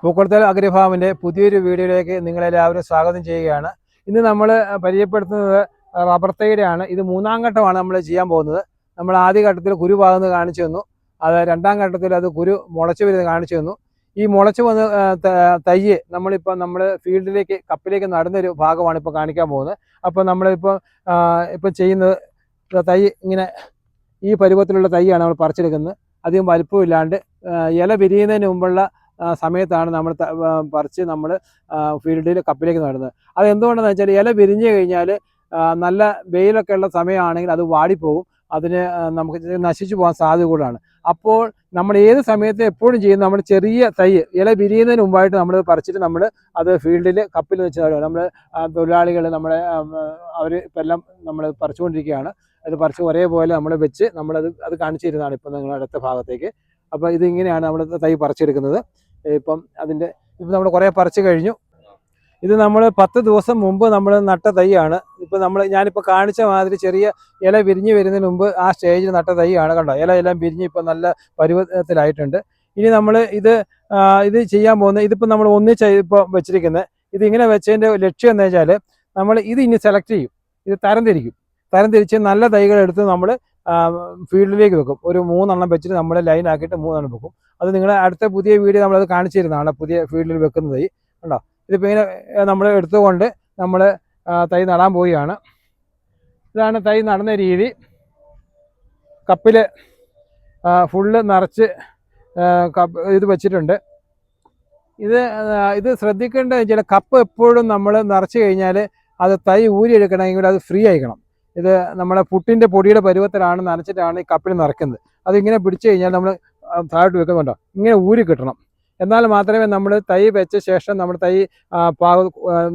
പൂക്കോളത്തൽ അഗ്രിഫാമിൻ്റെ പുതിയൊരു വീഡിയോയിലേക്ക് നിങ്ങളെല്ലാവരും സ്വാഗതം ചെയ്യുകയാണ്. ഇന്ന് നമ്മൾ പരിചയപ്പെടുത്തുന്നത് റബ്ബർ തൈയുടെയാണ്. ഇത് മൂന്നാം ഘട്ടമാണ് നമ്മൾ ചെയ്യാൻ പോകുന്നത്. നമ്മൾ ആദ്യ ഘട്ടത്തിൽ കുരു പാകുന്നത് കാണിച്ചു തന്നു. അത് രണ്ടാം ഘട്ടത്തിൽ അത് കുരു മുളച്ച് വരുന്നത് കാണിച്ചു തന്നു. ഈ മുളച്ച് വന്ന് തൈയ്യ് നമ്മൾ ഫീൽഡിലേക്ക് കപ്പിലേക്ക് നടുന്നൊരു ഭാഗമാണ് ഇപ്പോൾ കാണിക്കാൻ പോകുന്നത്. അപ്പോൾ ഇപ്പം ചെയ്യുന്നത് തൈ ഇങ്ങനെ ഈ പരുവത്തിലുള്ള തൈയാണ് നമ്മൾ പറിച്ചെടുക്കുന്നത്. അധികം വലിപ്പമില്ലാണ്ട് ഇല വിരിയുന്നതിന് മുമ്പുള്ള സമയത്താണ് നമ്മൾ പറിച്ച് നമ്മൾ ഫീൽഡിൽ കപ്പിലേക്ക് നടുന്നത്. അത് എന്തുകൊണ്ടെന്ന് വെച്ചാൽ ഇല വിരിഞ്ഞു കഴിഞ്ഞാൽ നല്ല വെയിലൊക്കെ ഉള്ള സമയമാണെങ്കിൽ അത് വാടിപ്പോകും, അതിന് നമുക്ക് നശിച്ചു പോകാൻ സാധ്യത കൂടുതലാണ്. അപ്പോൾ നമ്മൾ ഏത് സമയത്ത് എപ്പോഴും ചെയ്യുന്ന നമ്മൾ ചെറിയ തൈ ഇല വിരിയുന്നതിന് മുമ്പായിട്ട് നമ്മൾ പറിച്ചിട്ട് നമ്മൾ അത് ഫീൽഡിൽ കപ്പിൽ വെച്ച് നടുക. നമ്മൾ തൊഴിലാളികൾ അവർ ഇപ്പം എല്ലാം നമ്മൾ പറിച്ചുകൊണ്ടിരിക്കുകയാണ്. അത് പറിച്ച് ഒരേപോലെ നമ്മൾ വെച്ച് അത് കാണിച്ചു തരുന്നതാണ് ഇപ്പം നിങ്ങളുടെ അടുത്ത ഭാഗത്തേക്ക്. അപ്പോൾ ഇതിങ്ങനെയാണ് നമ്മൾ തൈ പറിച്ചെടുക്കുന്നത്. ഇപ്പം നമ്മൾ കുറേ പറിച്ച് കഴിഞ്ഞു. ഇത് നമ്മൾ 10 ദിവസം മുമ്പ് നമ്മൾ നട്ട തൈയാണ്. ഇപ്പം ഞാനിപ്പോൾ കാണിച്ച മാതിരി ചെറിയ ഇല വിരിഞ്ഞ് വരുന്നതിന് മുമ്പ് ആ സ്റ്റേജിൽ നട്ട തൈയാണ്. കണ്ടോ, ഇലയെല്ലാം വിരിഞ്ഞ് ഇപ്പം നല്ല പരുവത്തിലായിട്ടുണ്ട്. ഇനി നമ്മൾ ഇത് ചെയ്യാൻ പോകുന്നത്, ഇതിപ്പോൾ നമ്മൾ ഒന്നിച്ച് ഇപ്പോൾ വെച്ചിരിക്കുന്നത്. ഇതിങ്ങനെ വെച്ചതിൻ്റെ ലക്ഷ്യം എന്താ വെച്ചാൽ നമ്മൾ ഇനി സെലക്ട് ചെയ്യും. ഇത് തരംതിരിച്ച് നല്ല തൈകൾ എടുത്ത് നമ്മൾ ഫീൽഡിലേക്ക് വെക്കും. ഒരു 3 എണ്ണം വെച്ചിട്ട് നമ്മൾ ലൈനാക്കിയിട്ട് 3 എണ്ണം വെക്കും. അത് നിങ്ങളെ അടുത്ത പുതിയ വീഡിയോ നമ്മളത് കാണിച്ചു തരുന്നതാണ്, പുതിയ ഫീൽഡിൽ വെക്കുന്ന തൈ. കണ്ടോ, ഇതിപ്പോൾ ഇങ്ങനെ നമ്മൾ എടുത്തുകൊണ്ട് നമ്മൾ തൈ നടാൻ പോവുകയാണ്. ഇതാണ് തൈ നടുന്ന രീതി. കപ്പിൽ ഫുള്ള് നിറച്ച് ഇത് വെച്ചിട്ടുണ്ട്. ഇത് ശ്രദ്ധിക്കേണ്ടത് വെച്ചാൽ കപ്പ് എപ്പോഴും നമ്മൾ നിറച്ച് കഴിഞ്ഞാൽ അത് തൈ ഊരിയെടുക്കണമെങ്കിൽ അത് ഫ്രീ ആയിക്കണം. ഇത് നമ്മളെ പുട്ടിൻ്റെ പൊടിയുടെ പരുവത്തിലാണ് നനച്ചിട്ടാണ് ഈ കപ്പിൽ നിറയ്ക്കുന്നത്. അതിങ്ങനെ പിടിച്ചു കഴിഞ്ഞാൽ നമ്മൾ താഴോട്ട് വെക്കുന്നുണ്ടോ, ഇങ്ങനെ ഊരി കിട്ടണം. എന്നാൽ മാത്രമേ നമ്മൾ തൈ വെച്ച ശേഷം നമ്മൾ തൈ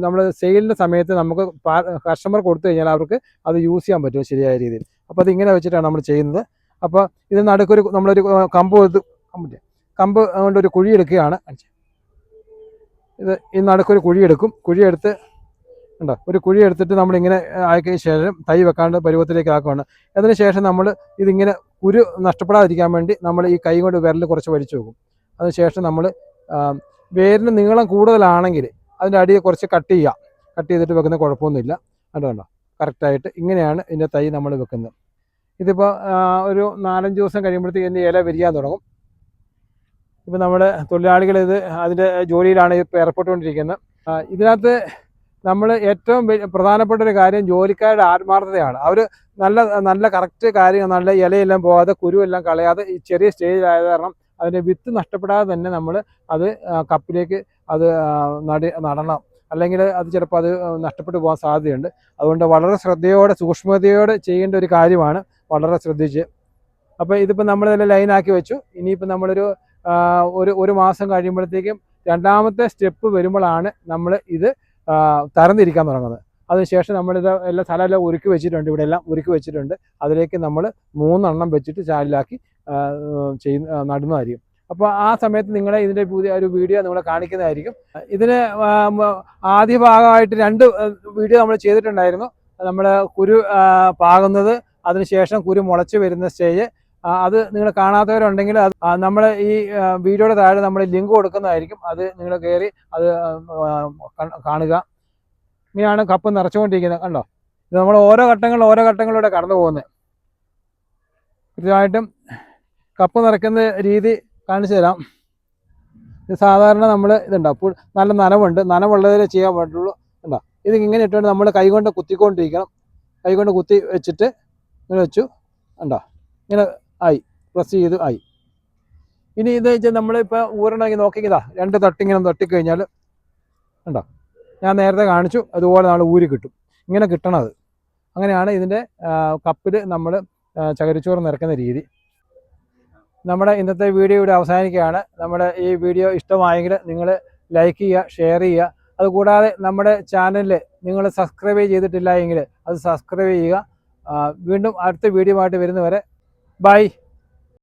നമ്മൾ സെയിലിൻ്റെ സമയത്ത് നമുക്ക് കസ്റ്റമർ കൊടുത്തു കഴിഞ്ഞാൽ അവർക്ക് അത് യൂസ് ചെയ്യാൻ പറ്റും ശരിയായ രീതിയിൽ. അപ്പോൾ അതിങ്ങനെ വെച്ചിട്ടാണ് നമ്മൾ ചെയ്യുന്നത്. അപ്പോൾ ഇത് നമ്മളൊരു കമ്പ് കൊണ്ടൊരു കുഴി എടുക്കുകയാണ്. ഈ നടുക്കൊരു കുഴിയെടുത്ത് ഉണ്ടോ, ഒരു കുഴി എടുത്തിട്ട് നമ്മളിങ്ങനെ ആക്കിയ ശേഷം തൈ വെക്കാണ്ട് പരുവത്തിലേക്ക് ആക്കുകയാണ്. അതിന് ശേഷം നമ്മൾ ഇതിങ്ങനെ കുരു നഷ്ടപ്പെടാതിരിക്കാൻ വേണ്ടി നമ്മൾ ഈ കൈ കൊണ്ട് വിരൽ കുറച്ച് വലിച്ചു വെക്കും. അതിനുശേഷം നമ്മൾ വേരിന് നീളം കൂടുതലാണെങ്കിൽ അതിൻ്റെ അടിയെ കുറച്ച് കട്ട് ചെയ്തിട്ട് വെക്കുന്ന കുഴപ്പമൊന്നുമില്ല. അതുകൊണ്ടോ കറക്റ്റായിട്ട് ഇങ്ങനെയാണ് ഇതിൻ്റെ തൈ നമ്മൾ വെക്കുന്നത്. ഇതിപ്പോൾ ഒരു 4-5 ദിവസം കഴിയുമ്പോഴത്തേക്ക് ഇതിൻ്റെ ഇല വിരിയാൻ തുടങ്ങും. ഇപ്പം നമ്മുടെ തൊഴിലാളികൾ അതിൻ്റെ ജോലിയിലാണ് ഇപ്പോൾ ഏർപ്പെട്ടുകൊണ്ടിരിക്കുന്നത്. ഇതിനകത്ത് നമ്മൾ ഏറ്റവും പ്രധാനപ്പെട്ട ഒരു കാര്യം ജോലിക്കാരുടെ ആത്മാർത്ഥതയാണ്. അവർ നല്ല കറക്റ്റ് കാര്യം, നല്ല ഇലയെല്ലാം പോകാതെ കുരുവെല്ലാം കളയാതെ ഈ ചെറിയ സ്റ്റേജിലായത് കാരണം അതിൻ്റെ വിത്ത് നഷ്ടപ്പെടാതെ തന്നെ നമ്മൾ അത് കപ്പിലേക്ക് നടണം. അല്ലെങ്കിൽ അത് ചിലപ്പോൾ അത് നഷ്ടപ്പെട്ടു പോകാൻ സാധ്യതയുണ്ട്. അതുകൊണ്ട് വളരെ ശ്രദ്ധയോടെ സൂക്ഷ്മതയോടെ ചെയ്യേണ്ട ഒരു കാര്യമാണ്, വളരെ ശ്രദ്ധിച്ച്. അപ്പോൾ ഇതിപ്പോൾ നമ്മളിതെല്ലാം ലൈനാക്കി വെച്ചു. ഇനിയിപ്പോൾ ഒരു മാസം കഴിയുമ്പോഴത്തേക്കും രണ്ടാമത്തെ സ്റ്റെപ്പ് വരുമ്പോഴാണ് നമ്മൾ ഇത് തരംതിരിക്കാൻ തുടങ്ങുന്നത്. അതിനുശേഷം നമ്മളിത് സ്ഥലമെല്ലാം ഒരുക്കി വെച്ചിട്ടുണ്ട്, ഇവിടെ എല്ലാം ഒരുക്കി വെച്ചിട്ടുണ്ട്. അതിലേക്ക് നമ്മൾ 3 എണ്ണം വെച്ചിട്ട് ചാലിലാക്കി നടുന്നതായിരിക്കും. അപ്പോൾ ആ സമയത്ത് ഇതിൻ്റെ പുതിയ ഒരു വീഡിയോ നിങ്ങളെ കാണിക്കുന്നതായിരിക്കും. ഇതിന് ആദ്യ ഭാഗമായിട്ട് 2 വീഡിയോ നമ്മൾ ചെയ്തിട്ടുണ്ടായിരുന്നു. നമ്മൾ കുരു പാകുന്നത്, അതിനുശേഷം കുരു മുളച്ച് വരുന്ന സ്റ്റേജ്. അത് നിങ്ങൾ കാണാത്തവരുണ്ടെങ്കിൽ അത് നമ്മൾ ഈ വീഡിയോയുടെ താഴെ നമ്മൾ ലിങ്ക് കൊടുക്കുന്നതായിരിക്കും. അത് നിങ്ങൾ കയറി അത് കാണുക. ഇങ്ങനെയാണ് കപ്പ് നിറച്ചുകൊണ്ടിരിക്കുന്നത്. കണ്ടോ, ഇത് നമ്മൾ ഓരോ ഘട്ടങ്ങളിലൂടെ കടന്നു പോകുന്നത്. കൃത്യമായിട്ടും കപ്പ് നിറയ്ക്കുന്ന രീതി കാണിച്ചു തരാം. ഇത് സാധാരണ നമ്മൾ ഇതുണ്ടാവും, നല്ല നനവുള്ളതിലേ ചെയ്യാൻ പറ്റുള്ളൂ. കണ്ടോ, ഇത് ഇങ്ങനെ ഇട്ടുകൊണ്ട് നമ്മൾ കൈകൊണ്ട് കുത്തിക്കൊണ്ടിരിക്കണം. കൈകൊണ്ട് കുത്തി വെച്ചിട്ട് ഇങ്ങനെ വെച്ചു. കണ്ടോ, ഇങ്ങനെ ആയി, പ്രസ് ചെയ്ത് ആയി. ഇനി ഇത് വെച്ചാൽ നമ്മളിപ്പോൾ ഊരണമെങ്കിൽ നോക്കിക്കതാ 2 തട്ടിങ്ങനെ തട്ടിക്കഴിഞ്ഞാൽ കണ്ടോ, ഞാൻ നേരത്തെ കാണിച്ചു അതുപോലെ നമ്മൾ ഊരി കിട്ടും. ഇങ്ങനെ കിട്ടണത് അങ്ങനെയാണ് ഇതിൻ്റെ കപ്പിൽ നമ്മൾ ചകിരിച്ചോറ് നിറയ്ക്കുന്ന രീതി. നമ്മുടെ ഇന്നത്തെ വീഡിയോ ഇവിടെ അവസാനിക്കുകയാണ്. നമ്മുടെ ഈ വീഡിയോ ഇഷ്ടമായെങ്കിൽ നിങ്ങൾ ലൈക്ക് ചെയ്യുക, ഷെയർ ചെയ്യുക. അതുകൂടാതെ നമ്മുടെ ചാനലിൽ നിങ്ങൾ സബ്സ്ക്രൈബ് ചെയ്തിട്ടില്ല എങ്കിൽ അത് സബ്സ്ക്രൈബ് ചെയ്യുക. വീണ്ടും അടുത്ത വീഡിയോ ആയിട്ട് വരുന്നവരെ ബൈ.